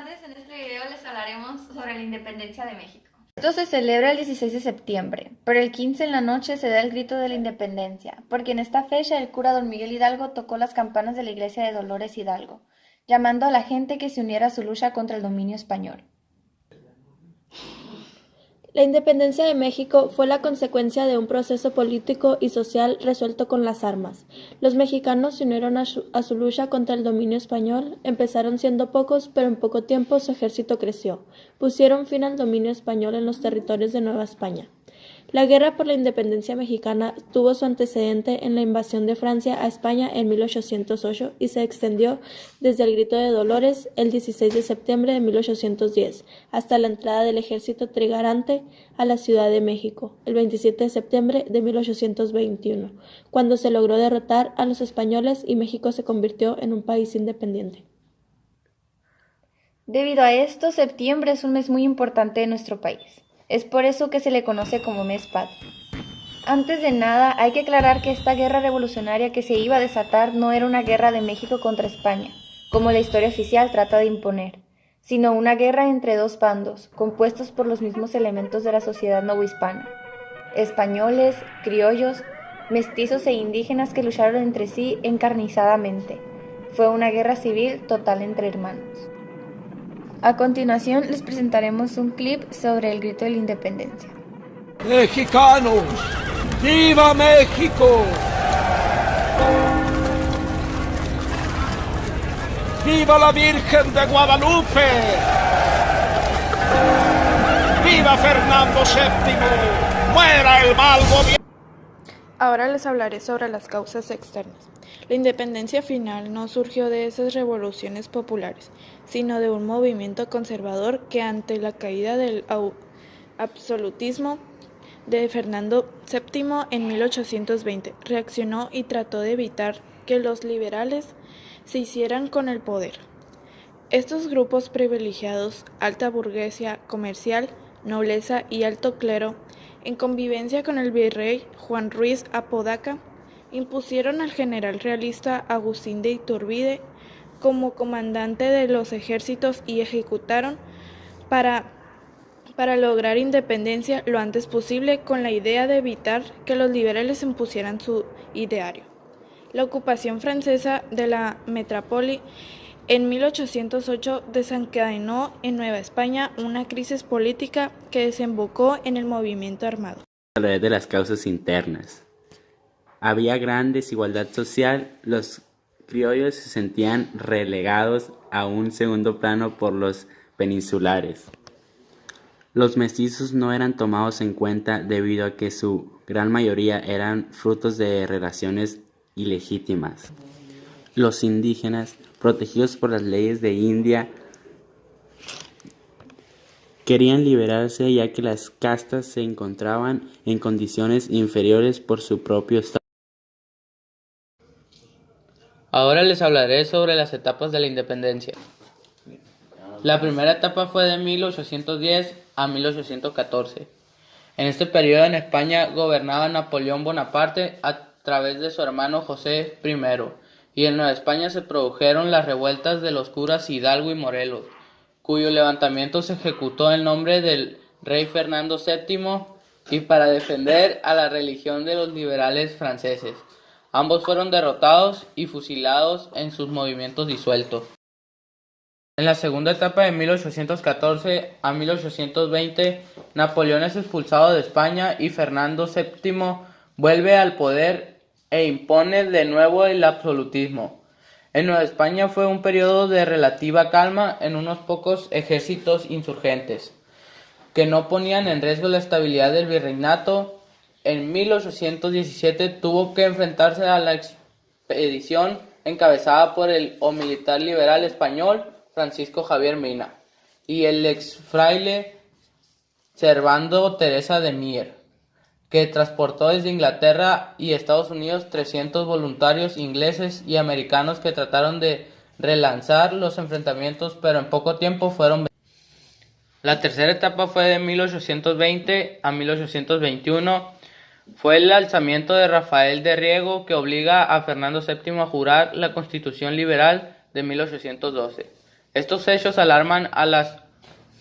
tardes, en este video les hablaremos sobre la independencia de México. Esto se celebra el 16 de septiembre, pero el 15 en la noche se da el grito de la independencia, porque en esta fecha el cura don Miguel Hidalgo tocó las campanas de la iglesia de Dolores Hidalgo, llamando a la gente que se uniera a su lucha contra el dominio español. La independencia de México fue la consecuencia de un proceso político y social resuelto con las armas. Los mexicanos se unieron a su lucha contra el dominio español, empezaron siendo pocos, pero en poco tiempo su ejército creció. Pusieron fin al dominio español en los territorios de Nueva España. La guerra por la independencia mexicana tuvo su antecedente en la invasión de Francia a España en 1808 y se extendió desde el Grito de Dolores el 16 de septiembre de 1810 hasta la entrada del ejército trigarante a la Ciudad de México el 27 de septiembre de 1821, cuando se logró derrotar a los españoles y México se convirtió en un país independiente. Debido a esto, septiembre es un mes muy importante de nuestro país. Es por eso que se le conoce como mes patrio. Antes de nada, hay que aclarar que esta guerra revolucionaria que se iba a desatar no era una guerra de México contra España, como la historia oficial trata de imponer, sino una guerra entre dos bandos, compuestos por los mismos elementos de la sociedad novohispana: españoles, criollos, mestizos e indígenas que lucharon entre sí encarnizadamente. Fue una guerra civil total entre hermanos. A continuación les presentaremos un clip sobre el grito de la independencia. ¡Mexicanos! ¡Viva México! ¡Viva la Virgen de Guadalupe! ¡Viva Fernando VII! ¡Muera el mal gobierno! Ahora les hablaré sobre las causas externas. La independencia final no surgió de esas revoluciones populares, sino de un movimiento conservador que ante la caída del absolutismo de Fernando VII en 1820 reaccionó y trató de evitar que los liberales se hicieran con el poder. Estos grupos privilegiados, alta burguesía comercial, nobleza y alto clero, en convivencia con el virrey Juan Ruiz Apodaca, impusieron al general realista Agustín de Iturbide como comandante de los ejércitos y ejecutaron para lograr independencia lo antes posible con la idea de evitar que los liberales impusieran su ideario. La ocupación francesa de la metrópoli en 1808 desencadenó en Nueva España una crisis política que desembocó en el movimiento armado. Hablaré de las causas internas. Había gran desigualdad social, los criollos se sentían relegados a un segundo plano por los peninsulares. Los mestizos no eran tomados en cuenta debido a que su gran mayoría eran frutos de relaciones ilegítimas. Los indígenas, protegidos por las leyes de India, querían liberarse ya que las castas se encontraban en condiciones inferiores por su propio estado. Ahora les hablaré sobre las etapas de la independencia. La primera etapa fue de 1810 a 1814. En este periodo en España gobernaba Napoleón Bonaparte a través de su hermano José I, y en Nueva España se produjeron las revueltas de los curas Hidalgo y Morelos, cuyo levantamiento se ejecutó en nombre del rey Fernando VII y para defender a la religión de los liberales franceses. Ambos fueron derrotados y fusilados en sus movimientos disueltos. En la segunda etapa de 1814 a 1820, Napoleón es expulsado de España y Fernando VII vuelve al poder e impone de nuevo el absolutismo. En Nueva España fue un periodo de relativa calma en unos pocos ejércitos insurgentes, que no ponían en riesgo la estabilidad del virreinato. En 1817 tuvo que enfrentarse a la expedición encabezada por el militar liberal español Francisco Javier Mina y el exfraile Servando Teresa de Mier, que transportó desde Inglaterra y Estados Unidos 300 voluntarios ingleses y americanos que trataron de relanzar los enfrentamientos, pero en poco tiempo fueron vencidos. La tercera etapa fue de 1820 a 1821. Fue el alzamiento de Rafael de Riego que obliga a Fernando VII a jurar la Constitución Liberal de 1812. Estos hechos alarman a las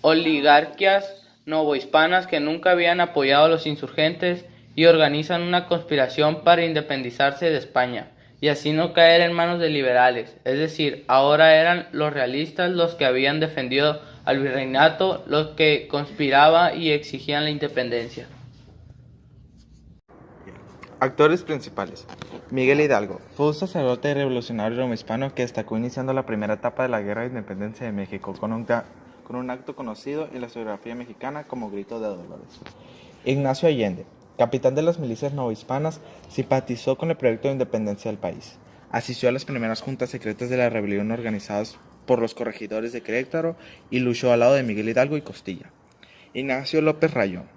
oligarquías novohispanas que nunca habían apoyado a los insurgentes y organizan una conspiración para independizarse de España y así no caer en manos de liberales, es decir, ahora eran los realistas los que habían defendido al virreinato, los que conspiraban y exigían la independencia. Actores principales. Miguel Hidalgo fue un sacerdote revolucionario novohispano que destacó iniciando la primera etapa de la Guerra de Independencia de México con un acto conocido en la historiografía mexicana como Grito de Dolores. Ignacio Allende, capitán de las milicias novohispanas, simpatizó con el proyecto de independencia del país. Asistió a las primeras juntas secretas de la rebelión organizadas por los corregidores de Querétaro y luchó al lado de Miguel Hidalgo y Costilla. Ignacio López Rayón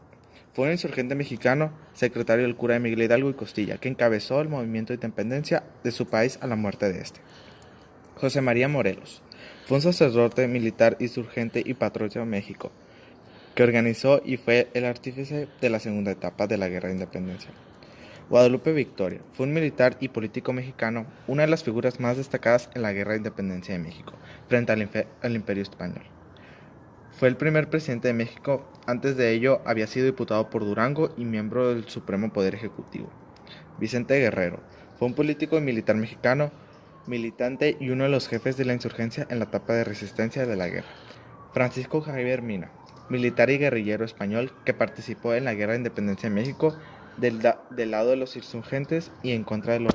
fue un insurgente mexicano, secretario del cura de Miguel Hidalgo y Costilla, que encabezó el movimiento de independencia de su país a la muerte de este. José María Morelos fue un sacerdote militar, insurgente y patriota de México, que organizó y fue el artífice de la segunda etapa de la Guerra de Independencia. Guadalupe Victoria fue un militar y político mexicano, una de las figuras más destacadas en la Guerra de Independencia de México, frente al Imperio Español. Fue el primer presidente de México. Antes de ello había sido diputado por Durango y miembro del Supremo Poder Ejecutivo. Vicente Guerrero fue un político y militar mexicano, militante y uno de los jefes de la insurgencia en la etapa de resistencia de la guerra. Francisco Javier Mina, militar y guerrillero español que participó en la Guerra de Independencia de México del lado de los insurgentes y en contra de los...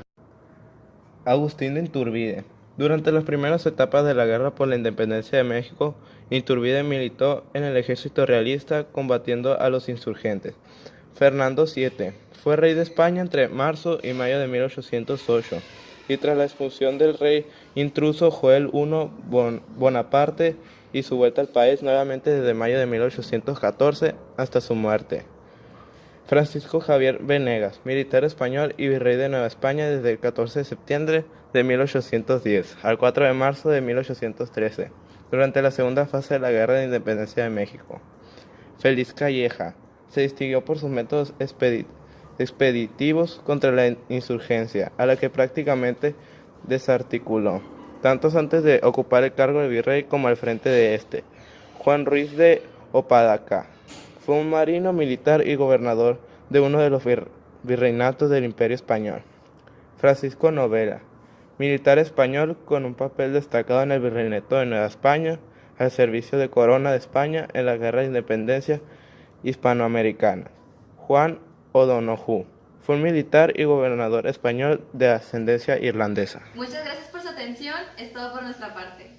Agustín de Iturbide. Durante las primeras etapas de la guerra por la independencia de México, Iturbide militó en el ejército realista combatiendo a los insurgentes. Fernando VII fue rey de España entre marzo y mayo de 1808 y tras la expulsión del rey intruso Joel I Bonaparte y su vuelta al país nuevamente desde mayo de 1814 hasta su muerte. Francisco Javier Venegas, militar español y virrey de Nueva España desde el 14 de septiembre de 1810 al 4 de marzo de 1813, durante la segunda fase de la Guerra de Independencia de México. Félix Calleja se distinguió por sus métodos expeditivos contra la insurgencia, a la que prácticamente desarticuló, tanto antes de ocupar el cargo de virrey como al frente de este. Juan Ruiz de Opadacá fue un marino militar y gobernador de uno de los virreinatos del Imperio Español. Francisco Novela, militar español con un papel destacado en el virreinato de Nueva España, al servicio de Corona de España en la Guerra de Independencia hispanoamericana. Juan O'Donoghue fue un militar y gobernador español de ascendencia irlandesa. Muchas gracias por su atención, es todo por nuestra parte.